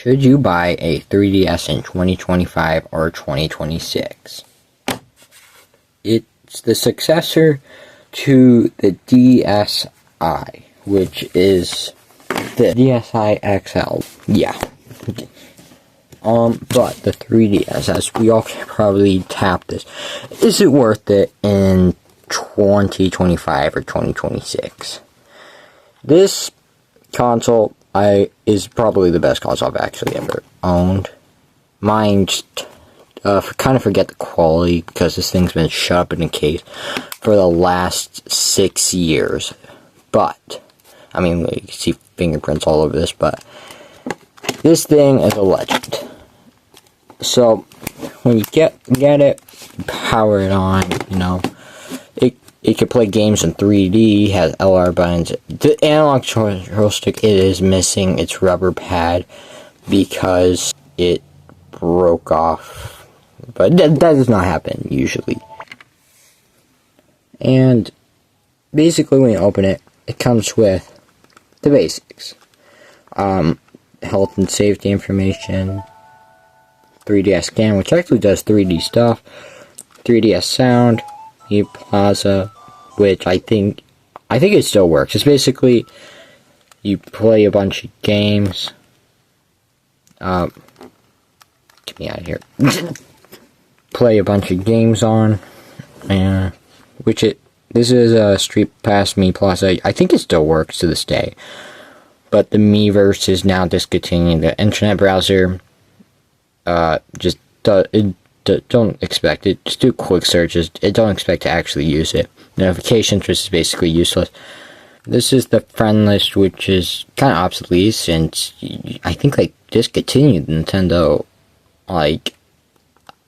Should you buy a 3DS in 2025 or 2026? It's the successor to the DSi, which is the DSi XL. Yeah. But the 3DS, as we all can probably tap this, is it worth it in 2025 or 2026? This console is probably the best console I've actually ever owned. Mine just, kind of forget the quality, because this thing's been shut up in a case for the last 6 years. But, I mean, you can see fingerprints all over this, but this thing is a legend. So, when you get it, power it on, you know, it can play games in 3D, has LR buttons. The analog control stick, it is missing its rubber pad because it broke off. But that does not happen, usually. And basically when you open it, it comes with the basics. Health and safety information, 3DS scan, which actually does 3D stuff, 3DS sound, Plaza, which I think it still works. It's basically you play a bunch of games. Get me out of here. Play a bunch of games on, and this is a Street Pass Me Plaza. I think it still works to this day, but the Miiverse is now discontinuing the internet browser. Don't expect it. Just do quick searches. Don't expect to actually use it. Notifications, which is basically useless. This is the friend list, which is kind of obsolete since I think they discontinued Nintendo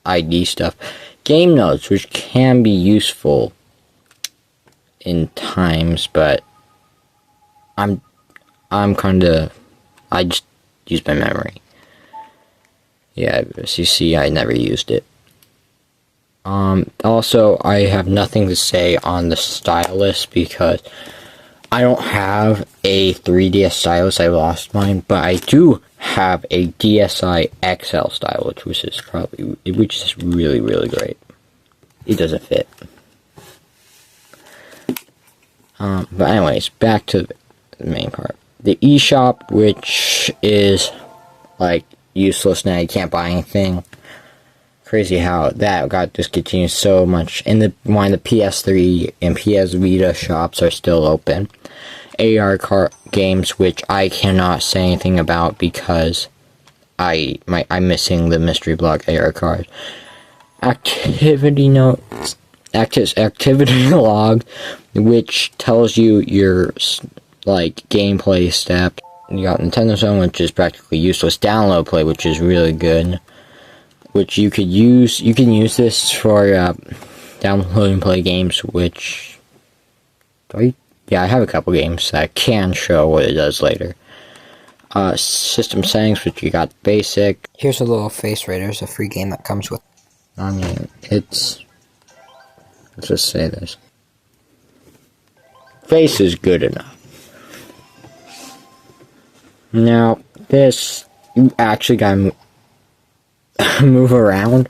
ID stuff. Game notes, which can be useful in times, but I just use my memory. Yeah, as you see, I never used it. Also, I have nothing to say on the stylus because I don't have a 3DS stylus. I lost mine, but I do have a DSi XL stylus, which is really, really great. It doesn't fit. But anyways, back to the main part. The eShop, which is useless now, you can't buy anything. Crazy how that got discontinued so much. And the PS3 and PS Vita shops are still open. AR games, which I cannot say anything about because I'm missing the mystery block AR card. Activity notes, activity log, which tells you your gameplay steps. You got Nintendo Zone, which is practically useless. Download Play, which is really good, which you can use this for download and play games. Which I have a couple games that I can show what it does later. System settings, which you got basic. Here's a little Face Raider, it's a free game that comes with. I mean, let's just say this. Face is good enough. Now, this, you actually gotta move around.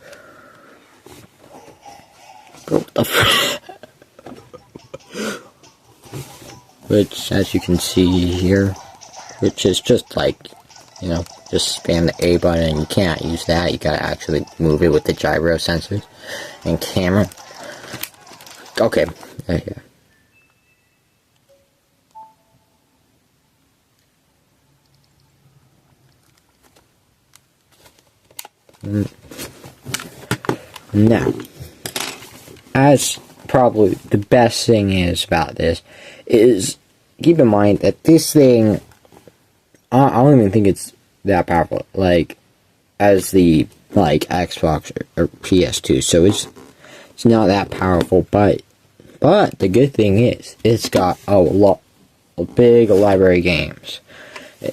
Which, as you can see here, which is just just spam the A button, and you can't use that. You gotta actually move it with the gyro sensors and camera. Okay, there you go. Now, as probably the best thing is about this is keep in mind that this thing, I don't even think it's that powerful as the Xbox or PS2, so it's not that powerful, but the good thing is it's got a big library of games.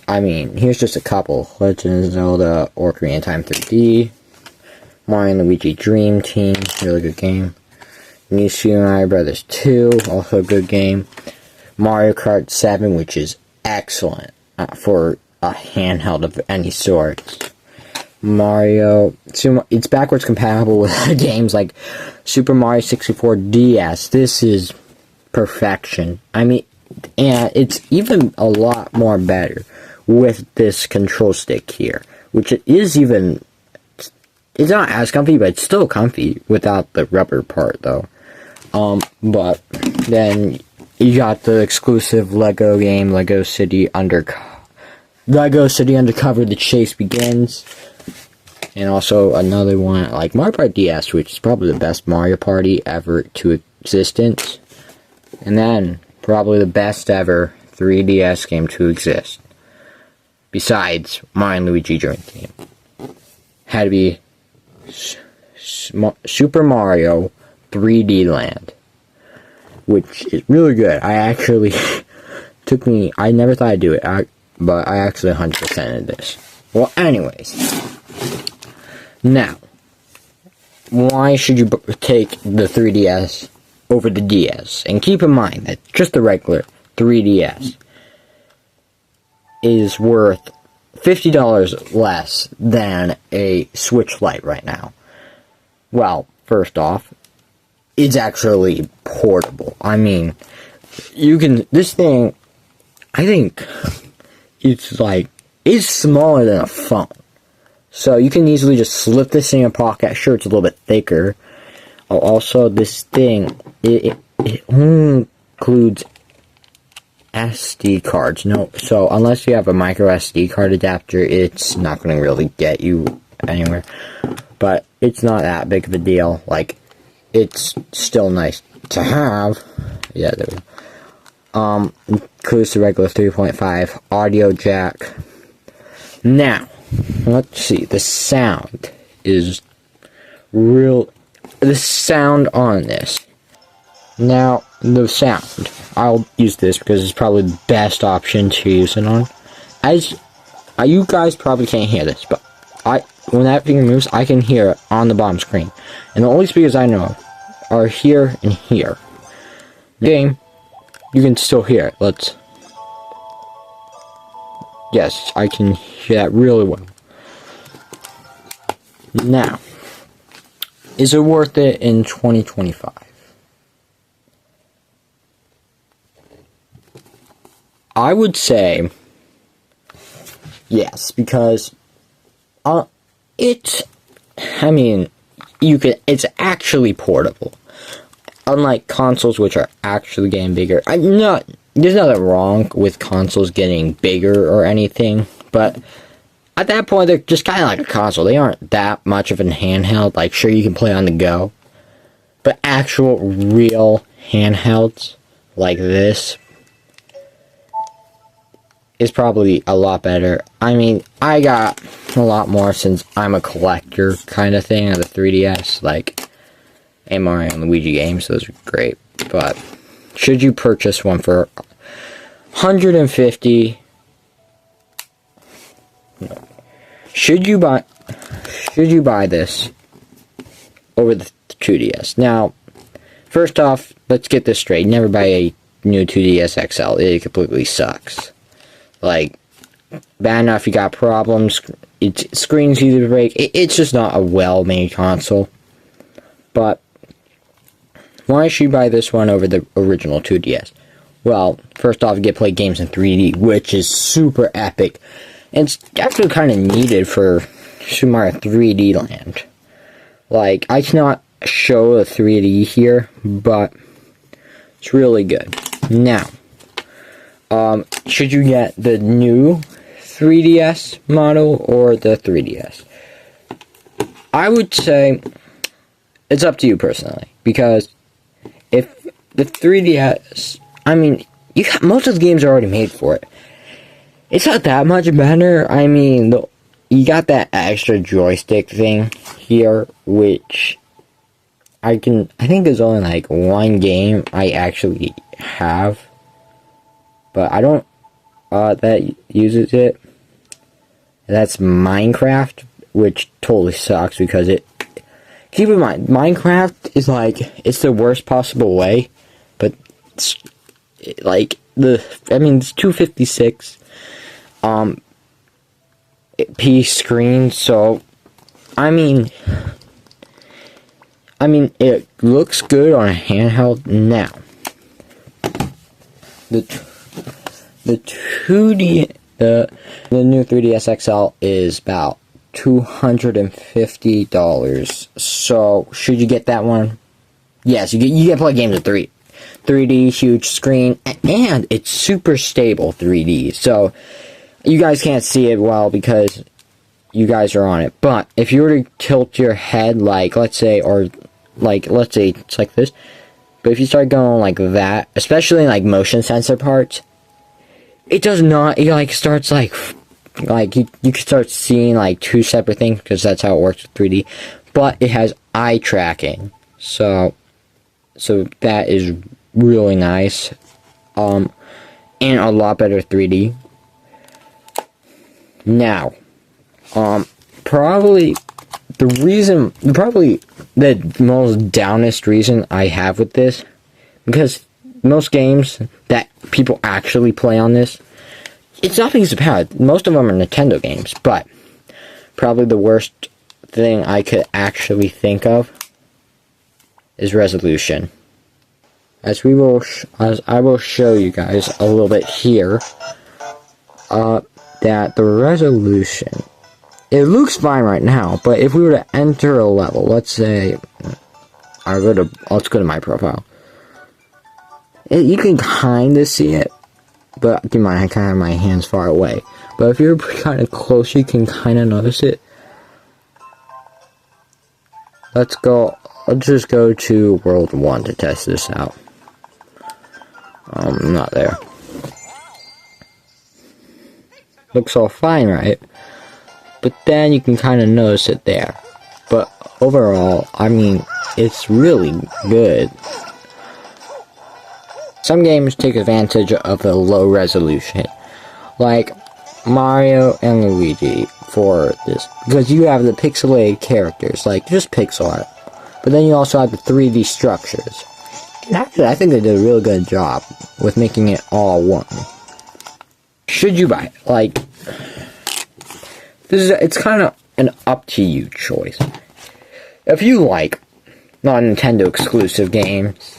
I mean, here's just a couple. Legend of Zelda, Ocarina of Time 3D, Mario and Luigi Dream Team, really good game. New Super Mario Brothers 2, also a good game. Mario Kart 7, which is excellent for a handheld of any sort. Mario, it's backwards compatible with games like Super Mario 64 DS. This is perfection. I mean, and it's even a lot more better with this control stick here, which is even, it's not as comfy, but it's still comfy without the rubber part though. But then you got the exclusive Lego game, Lego City Undercover, The Chase Begins. And also another one like Mario Party DS, which is probably the best Mario Party ever to existence. And then probably the best ever 3DS game to exist, besides Mario and Luigi Dream Team, had to be Super Mario 3D Land, which is really good. I actually I never thought I'd do it, but I actually 100%ed this. Well, anyways. Now, why should you take the 3DS over the DS? And keep in mind that just the regular 3DS is worth $50 less than a Switch Lite right now. Well, first off, it's actually portable. I mean, this thing, I think it's smaller than a phone. So you can easily just slip this in your pocket. Sure, it's a little bit thicker. Also, this thing, it only includes SD cards. No, so unless you have a micro SD card adapter, it's not going to really get you anywhere. But it's not that big of a deal. Like, it's still nice to have. Yeah, there we go. Includes the regular 3.5 audio jack. Now, let's see, the sound on this. Now, the sound, I'll use this because it's probably the best option to use it on. You guys probably can't hear this, but when that finger moves, I can hear it on the bottom screen. And the only speakers I know are here and here. The game, you can still hear it. Yes, I can hear that really well. Now, is it worth it in 2025? I would say yes, because it's actually portable. Unlike consoles, which are actually getting bigger. There's nothing wrong with consoles getting bigger or anything, but at that point, they're just kind of like a console. They aren't that much of a handheld. Like, sure, you can play on the go, but actual, real handhelds like this is probably a lot better. I mean, I got a lot more since I'm a collector kind of thing of the 3DS, like Mario and Luigi games. Those are great, but should you purchase one for $150? No. Should you buy this over the 2DS? Now, first off, let's get this straight. Never buy a new 2DS XL. It completely sucks. Like, bad enough you got problems. Its screen's easy to break. It's just not a well-made console. But why should you buy this one over the original 2DS? Well, first off, you get to play games in 3D, which is super epic. And it's actually kind of needed for Super Mario 3D Land. Like, I cannot show the 3D here, but it's really good. Now, should you get the new 3DS model or the 3DS? I would say it's up to you personally, because if the 3DS, I mean, most of the games are already made for it. It's not that much better. I mean, you got that extra joystick thing here, which I think there's only like one game I actually have, but I don't, that uses it. That's Minecraft, which totally sucks because keep in mind, Minecraft is it's the worst possible way, but it's, it's 256. piece screen, so I mean it looks good on a handheld. Now the 2D the new 3DS XL is about $250. So should you get that one? Yes, you get to play games with 3D, huge screen, and it's super stable 3D. So you guys can't see it well because you guys are on it. But if you were to tilt your head, like let's say it's like this. But if you start going like that, especially in like motion sensor parts, it does not. It like starts like you can start seeing like two separate things because that's how it works with 3D. But it has eye tracking, so that is really nice, and a lot better 3D. Now, probably the most downest reason I have with this, because most games that people actually play on this, it's not because of bad. Most of them are Nintendo games, but probably the worst thing I could actually think of is resolution. As I will show you guys a little bit here, that the resolution, it looks fine right now, but if we were to enter a level, let's say, let's go to my profile. You can kind of see it, but keep in mind I kind of have my hands far away. But if you're kind of close, you can kind of notice it. Let's just go to World 1 to test this out. Not there. Looks all fine, right? But then you can kind of notice it there. But overall, I mean, it's really good. Some games take advantage of the low resolution, like Mario and Luigi for this, because you have the pixelated characters, like just pixel art, but then you also have the 3D structures. And actually, I think they did a really good job with making it all one. Should you buy it? Like, it's kind of an up to you choice. If you like non-Nintendo exclusive games,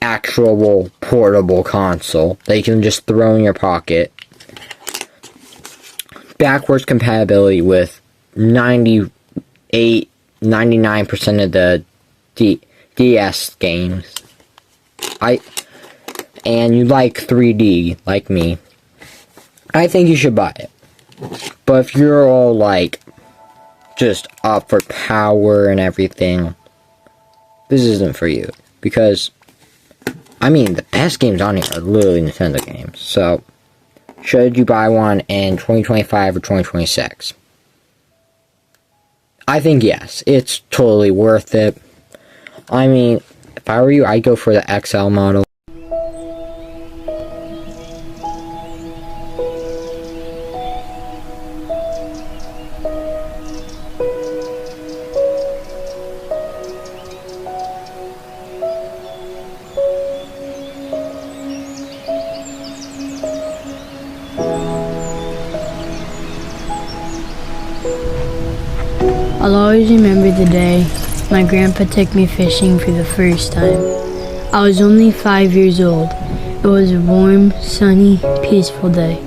actual portable console that you can just throw in your pocket, backwards compatibility with 99% of the DS games, and you like 3D like me, I think you should buy it. But if you're all like just up for power and everything, this isn't for you, because I mean, the best games on here are literally Nintendo games. So, should you buy one in 2025 or 2026? I think yes. It's totally worth it. I mean, if I were you, I'd go for the XL model. I'll always remember the day my grandpa took me fishing for the first time. I was only 5 years old. It was a warm, sunny, peaceful day.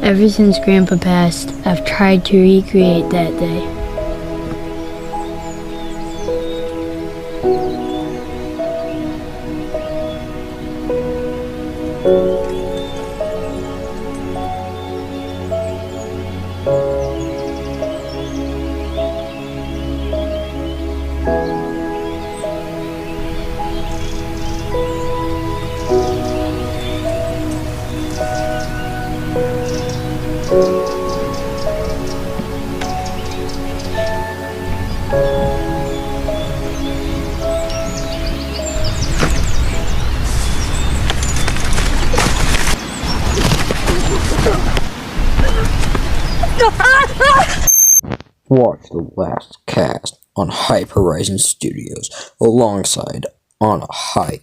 Ever since Grandpa passed, I've tried to recreate that day. Watch the last cast on Hype Horizon Studios alongside On a Hype.